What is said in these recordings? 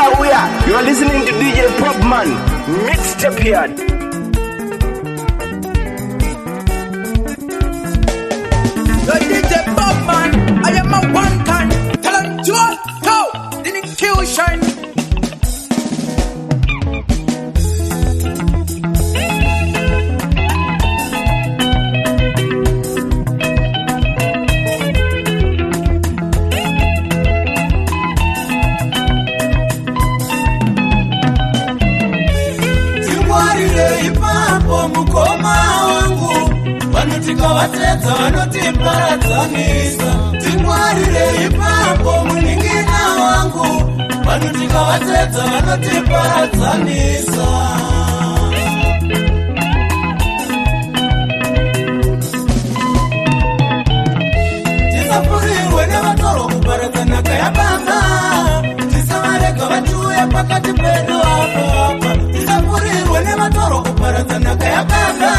Matauya. You are listening to DJ POPMAN. Mixtape here. DJ POPMAN, I am a one can. Tell him to go. Didn't kill shine. Mukoma wangu vanutika vatedza vanotiparadzanisa timwarire ipapo muningina wangu vanutika vatedza vanotiparadzanisa tisapurirwe nevatoro kuparadzanaka yapamba tisavarega vatuya pakati pedu apa tisapurirwe nevatoro kuparadzanaka yapamba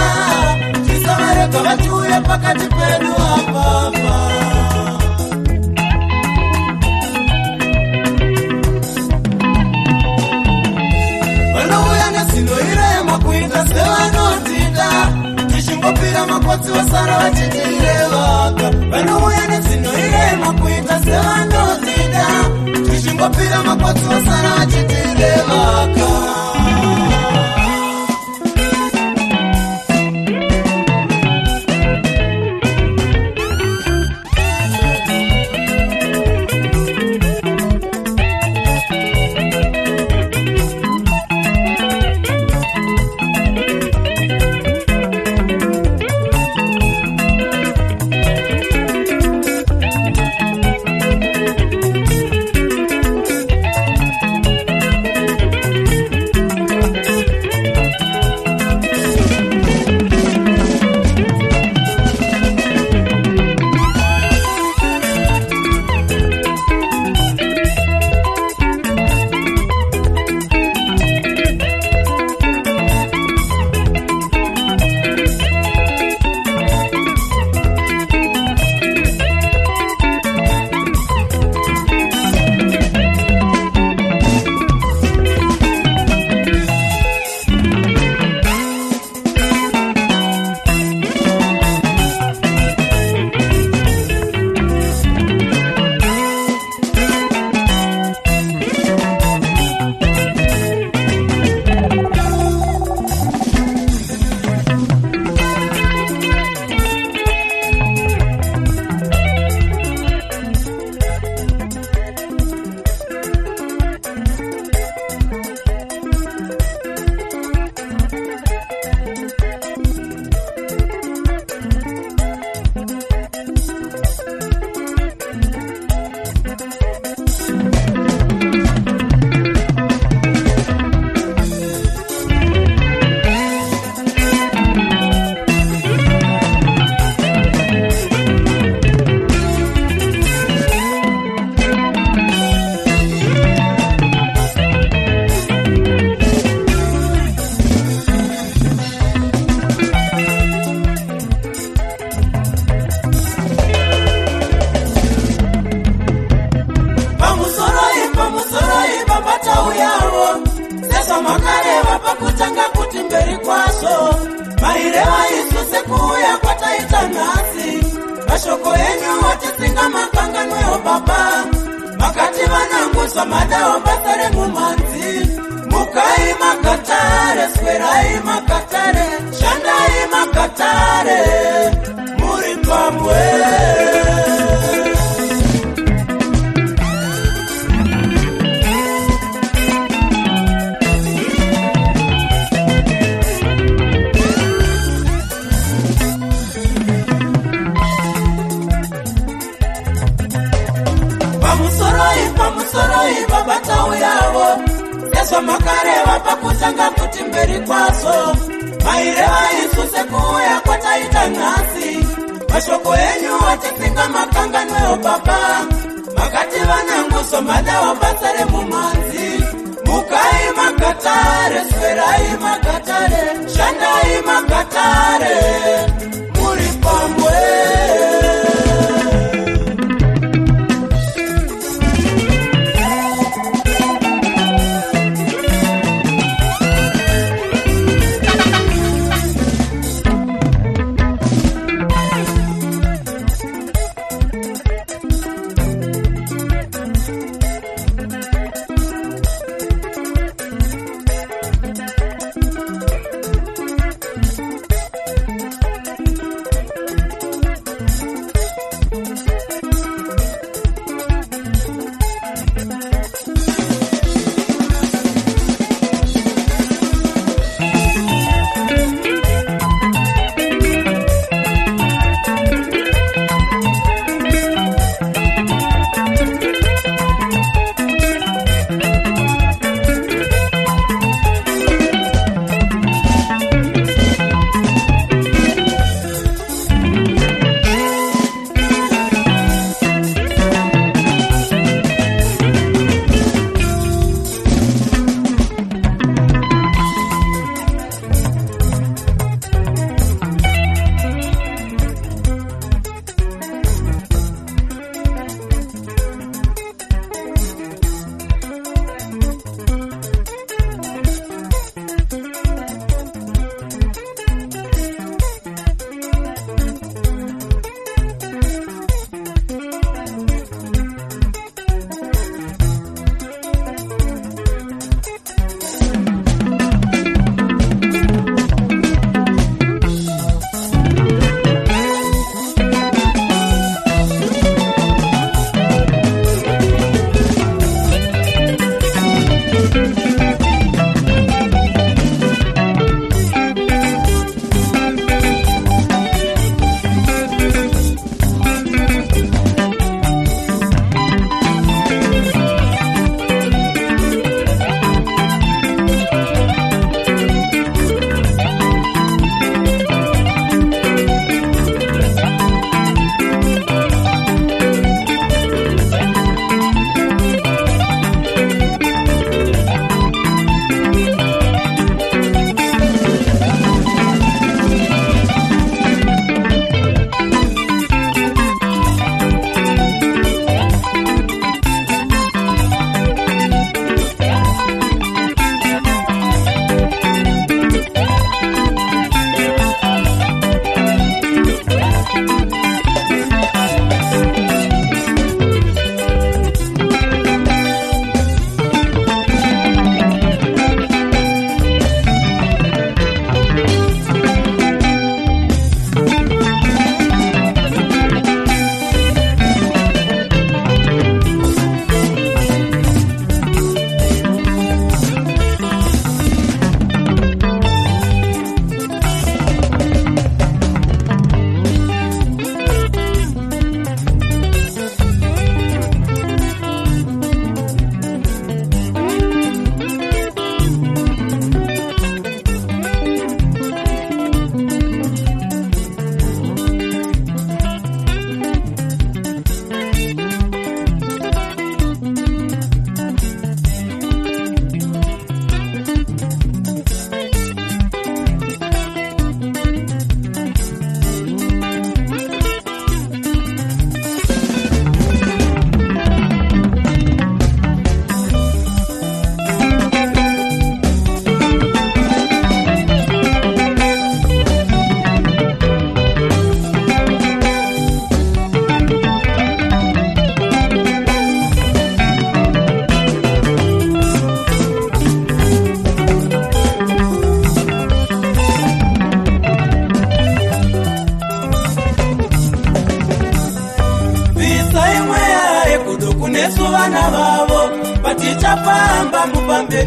tisavarega vatuya pakati pedu apa vanouya nezino irema kuita sevanotida tichingopira makotsi vasara vachitirevaka vanouya nezino irema kuita sevanotida tichingopira makotsi vasara vachitirevaka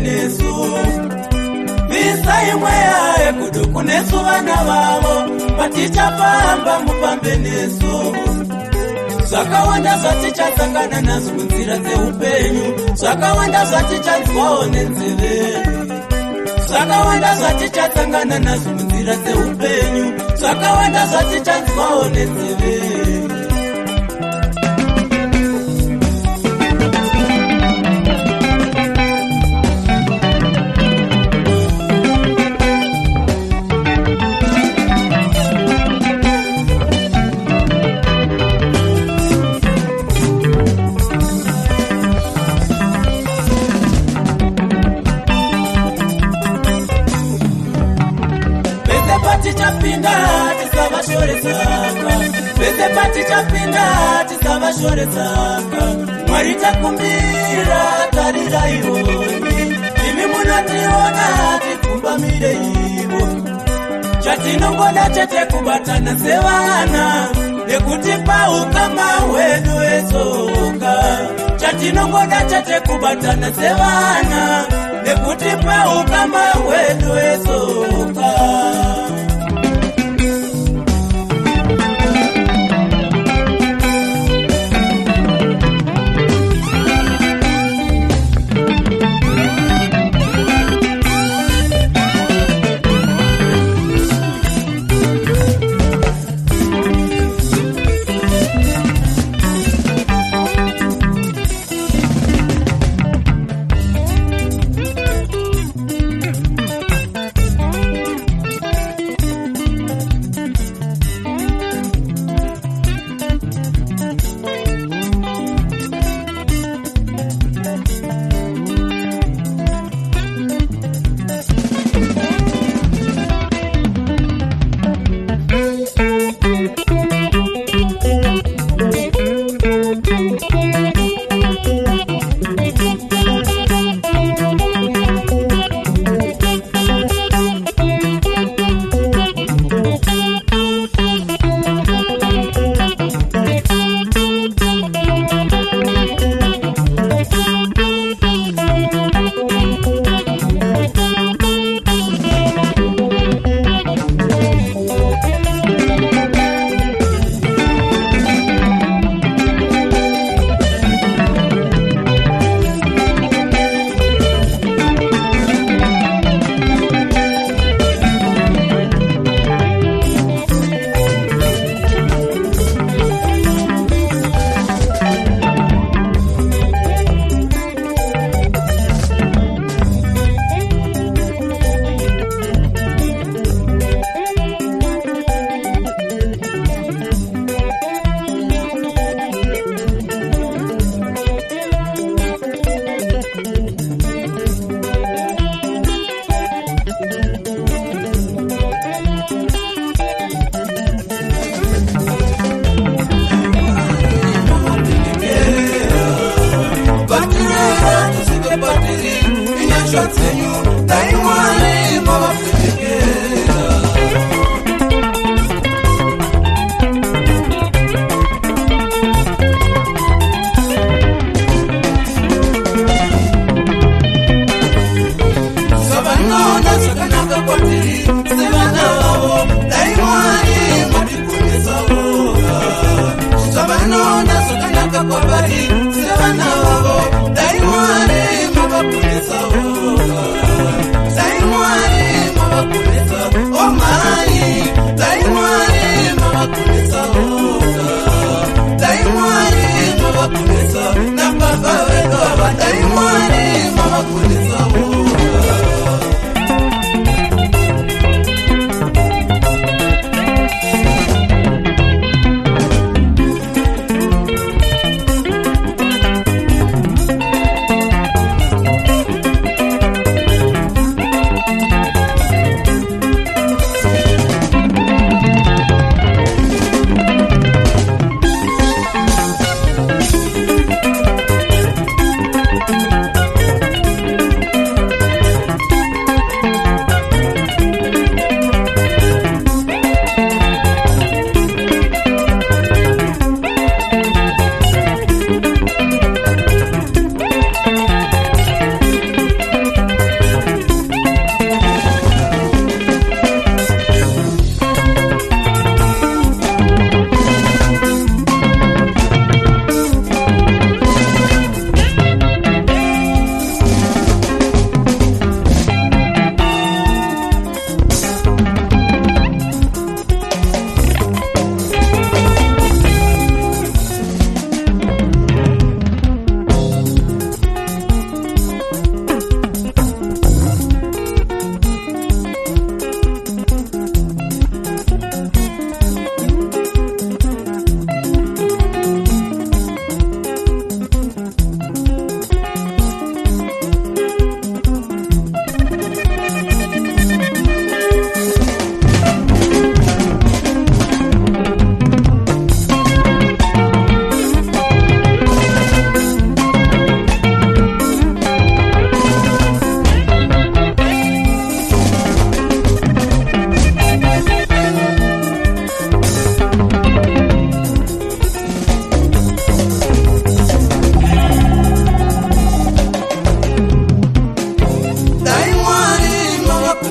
nesu Visa imwea ekudu kunesu vana vavo Patichapamba mupambe nesu Zvakawanda zvatichasangana nazvo kunzira dzeupenyu Zvakawanda zvatichanzwawo nenzeve Zvakawanda zvatichasangana nazvo kunzira dzeupenyu Zvakawanda zvatichanzwawo nenzeve Vese patichapinda tisavashoresaka Mwari takumbira tarira ioni Imi munationa tikumbamire ivo Chatinongoda chete kubatana sevana Nekuti Pahukama Hwedu esoka Chatinongoda chete kubatana sevana Nekuti Pahukama Hwedu esoka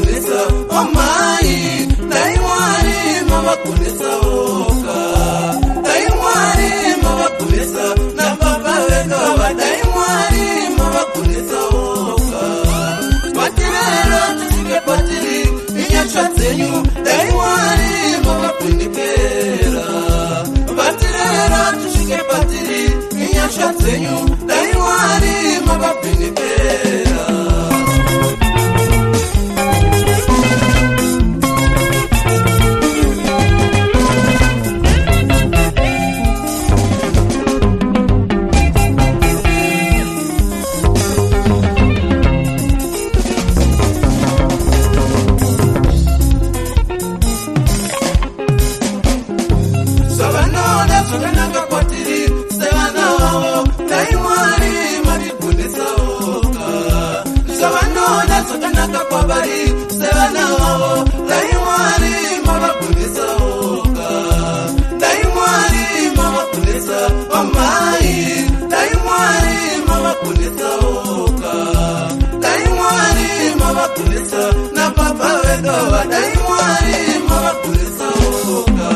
kunesa amai dai mwari mava kunesa oka dai mwari mava kunesa na baba vedu dai mwari mava kunesa oka patirero tusike patiri inyasha zenyu dai mwari mava kunikera patirero tusike patiri inyasha zenyu dai mwari mava kunikera. Na papa wedo dai mwari mava kunesa oka.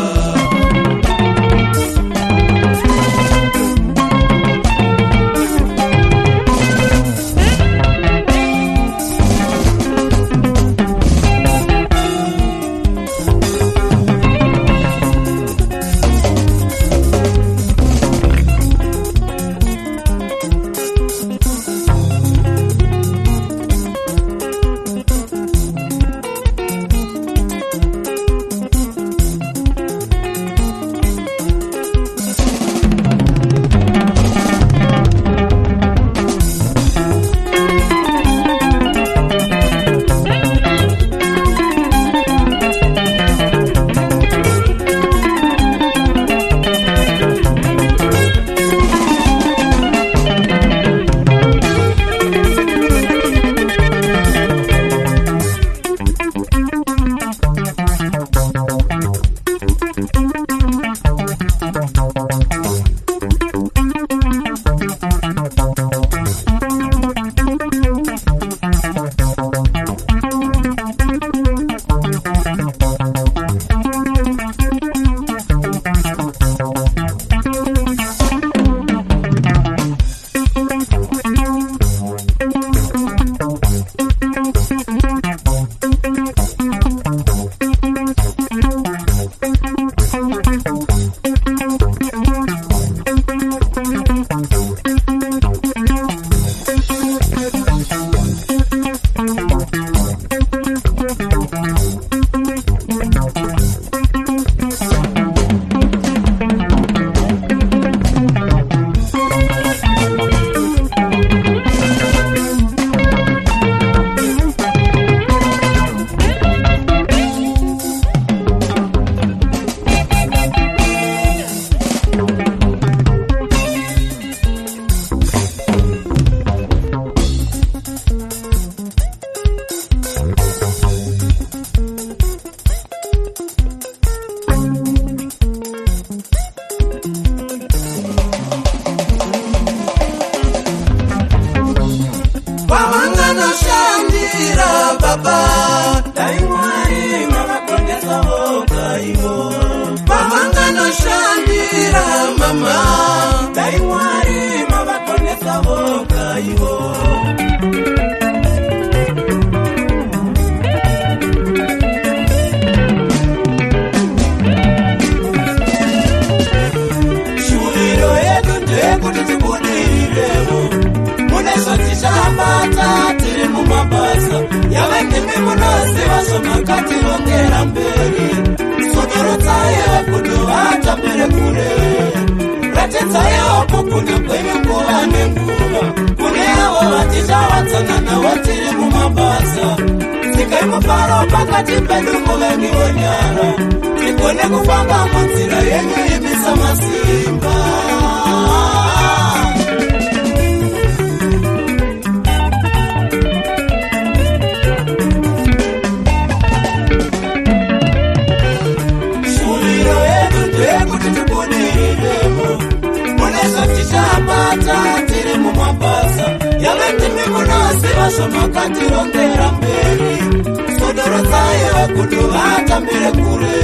kudovata mbere kure.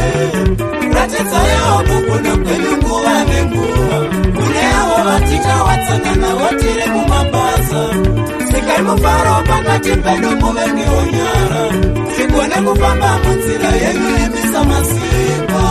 Ratidzayo kukuna kwenyu nguva nenguva. Kune avo vatika watsanana watiri mumabasa. Sikai mufaro pakati pedu muve ngeonyara. Sigone kufamba munzira yenyu imisa masimba.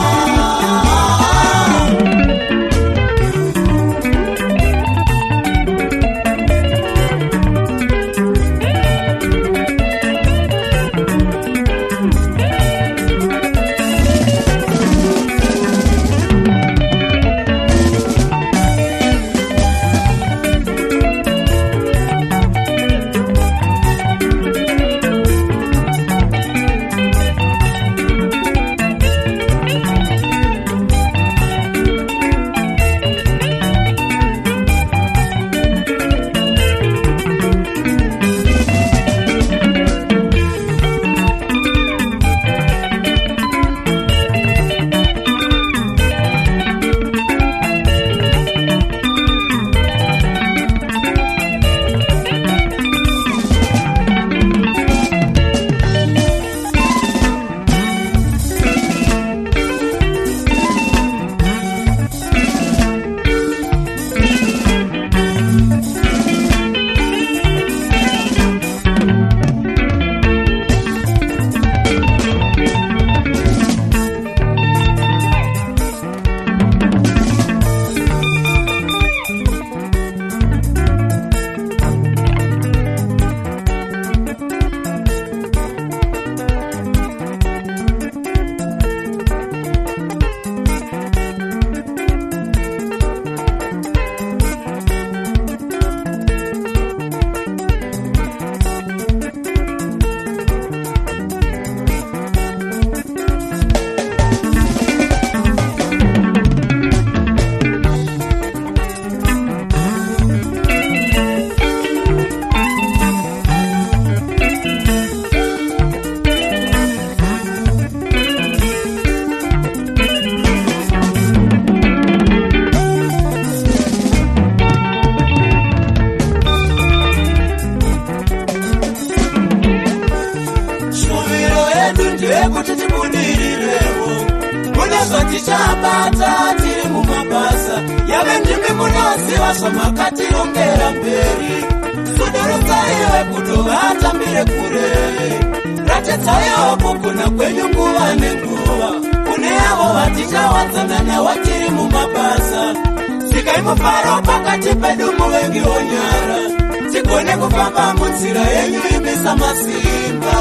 Tichabata tiri mumabasa yave ndimi munoziva zvamakationgera mberi. Sudurukaiwe kudovata mbere kure. Ratidzayo kuguna kwenyu nguva nenguva. Kune avo vatichawadzanana watiri mumabasa. Sikai mufaro pakati pedu muve ngeonyara. Sigone kufamba munzira yenyu imisa masimba.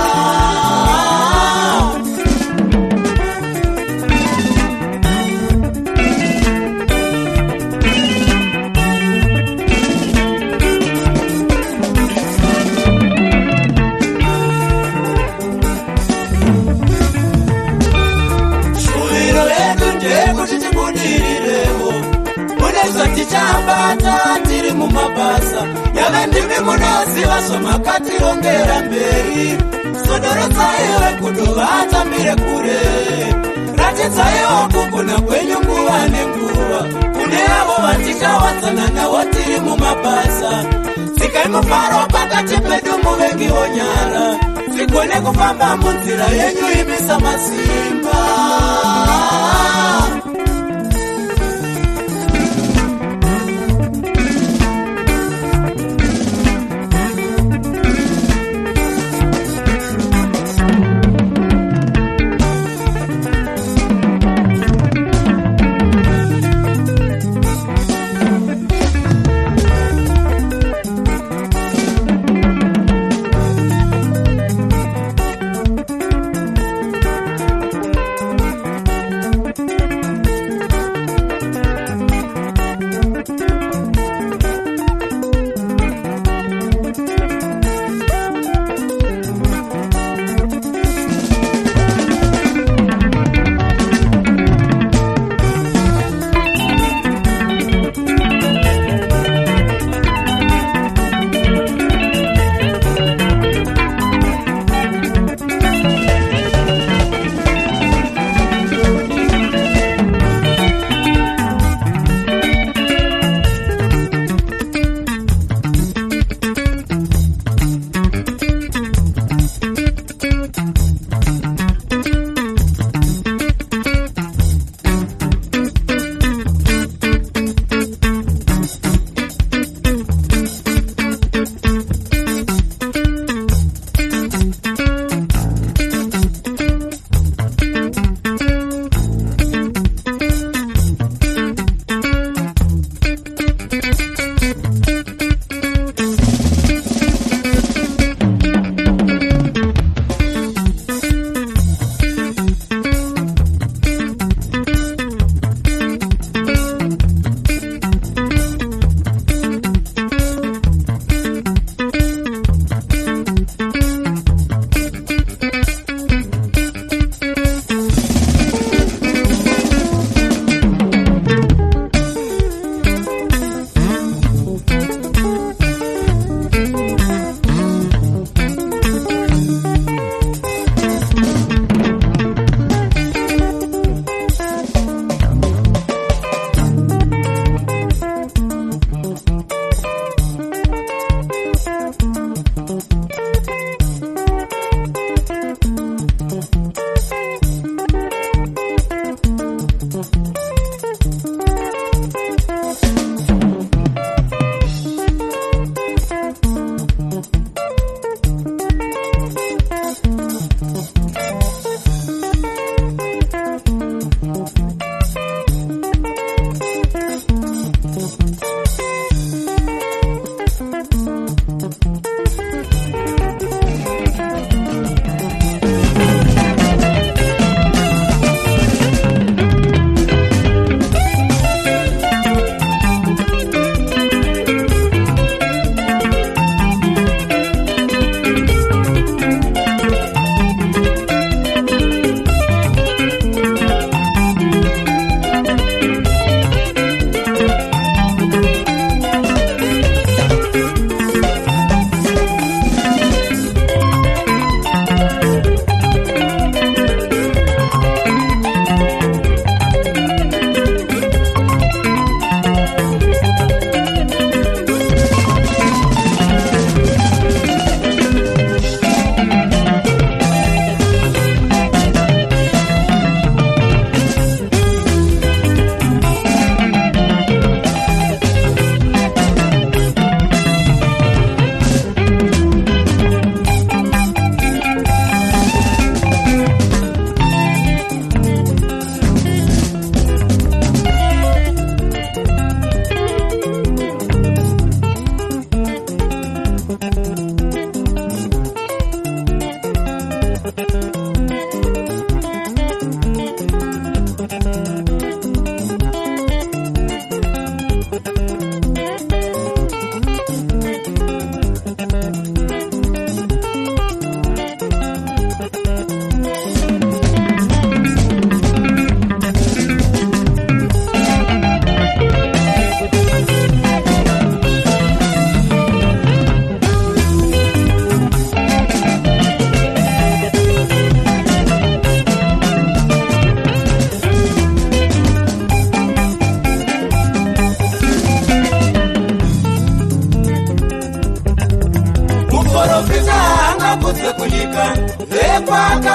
Tichabata tiri mumabasa yave ndimi munoziva zvamakationgera mberi. Sodorotsaiwe kudovata mbere kure. Ratidzayo kuguna kwenyu nguva nenguva. Kune avo vatichawadzanana watiri mumabasa. Sikai mufaro pakati pedu muve ngeonyara. Sigone kufamba munzira yenyu imisa masimba.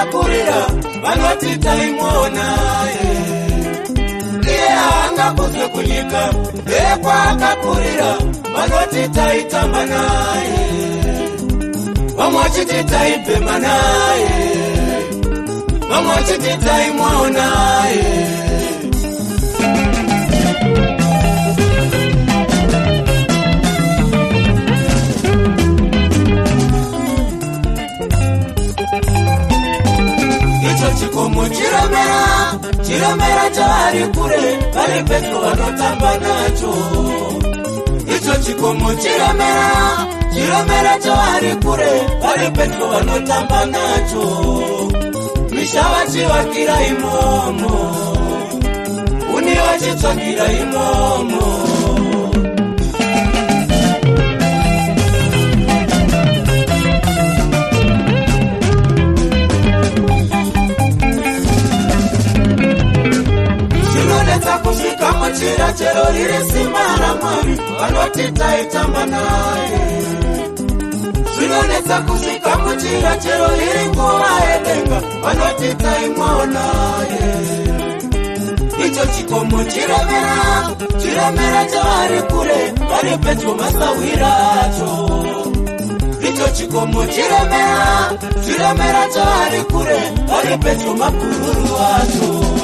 akakurira vanoti taimona iye haanga kuzwe kunyika kwakakurira vanoti taitamba naye vamwe vachiti taibhema naye vamwe vachiti taimona chikomo chiromera chavari kure vari pedyo vanotamba nacho icho chikomo chiromera chavari kure vari pedyo vanotamba nacho misha vachivakira imomo uni vachitsvagira imomo kusvika muchira chero riri simba raMwari vanoti taitamba naye zvinonetsa kusvika muchira chero riri nguva yedenga vanoti taimwonaye icho chikomo chiromera chavari kure vari pedyo masawira acho icho chikomo chiromera chavari kure vari pedyo makururu acho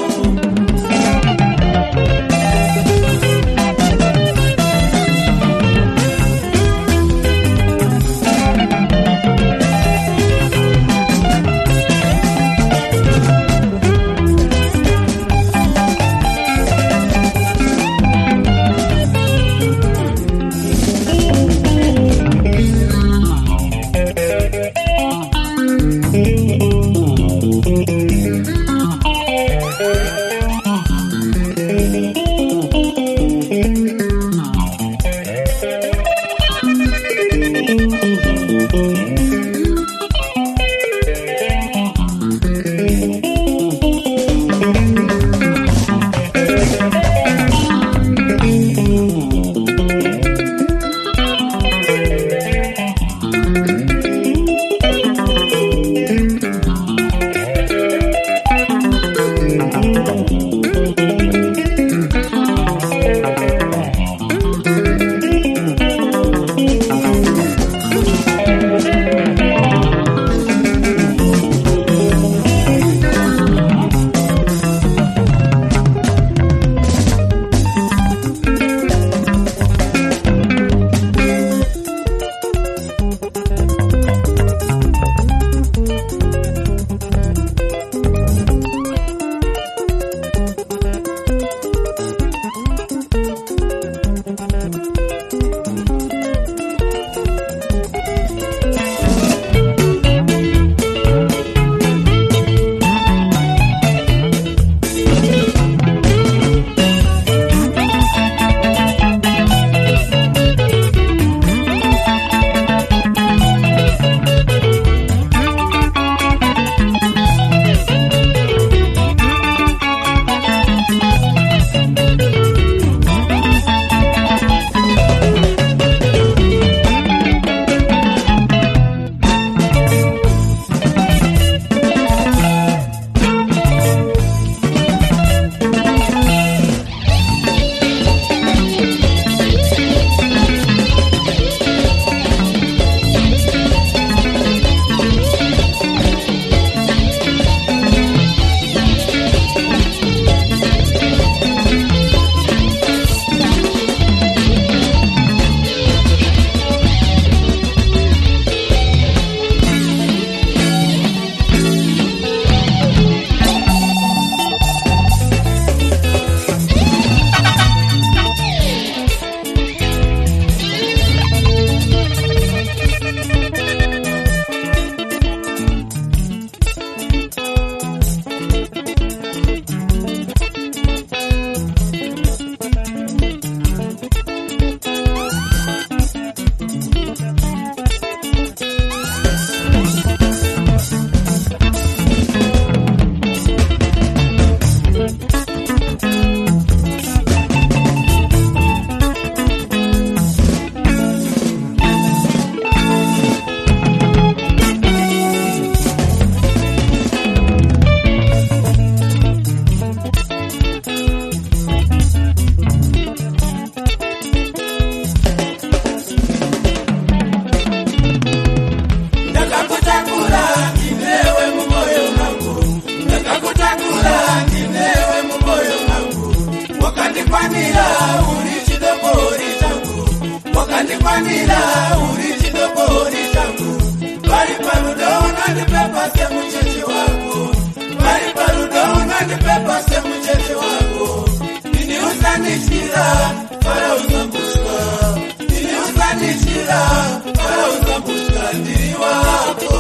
wakandikwanira uri chidokori changu vari parudo unandipepa semucheche wako vari parudo unandipepa semucheche wako ini usandishira fara usambushwa ini usandishira fara usambushwa ndiri wako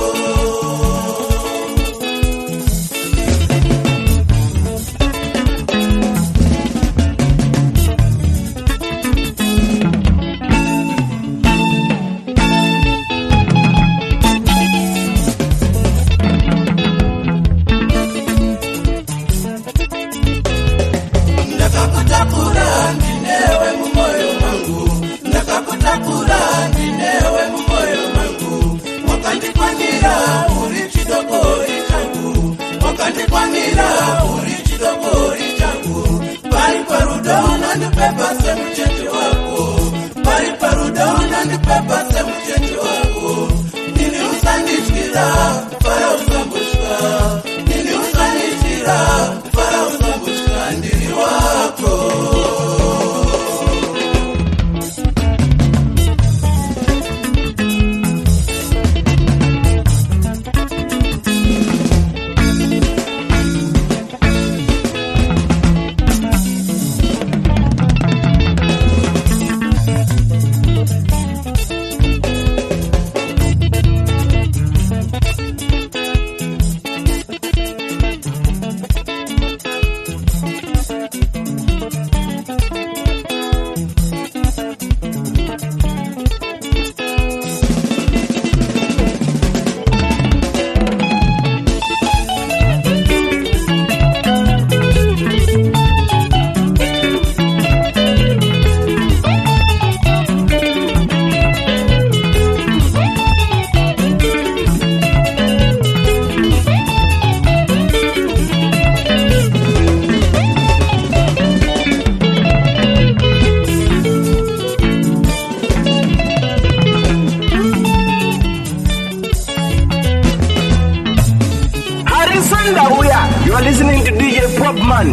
You are listening to DJ POPMAN,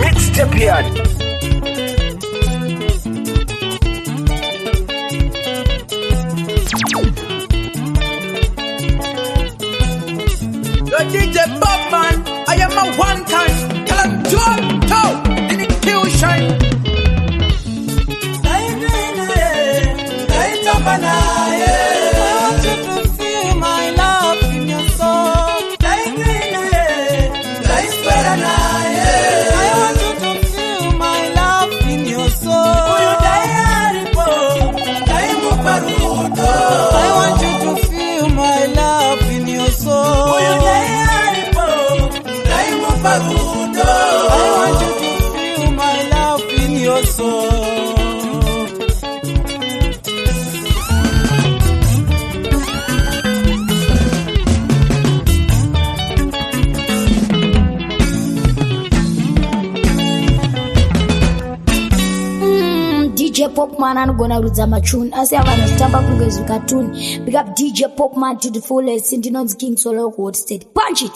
Mixtape yard. Yo, DJ POPMAN, I am a one time. Tell him to in the kill shine. DJ POPMAN anogona rudza machuni asi avana zitamba kunge zvikatuni. Pick up DJ POPMAN to the fullest. Sindinonzi King Solo Hot State. Punch it.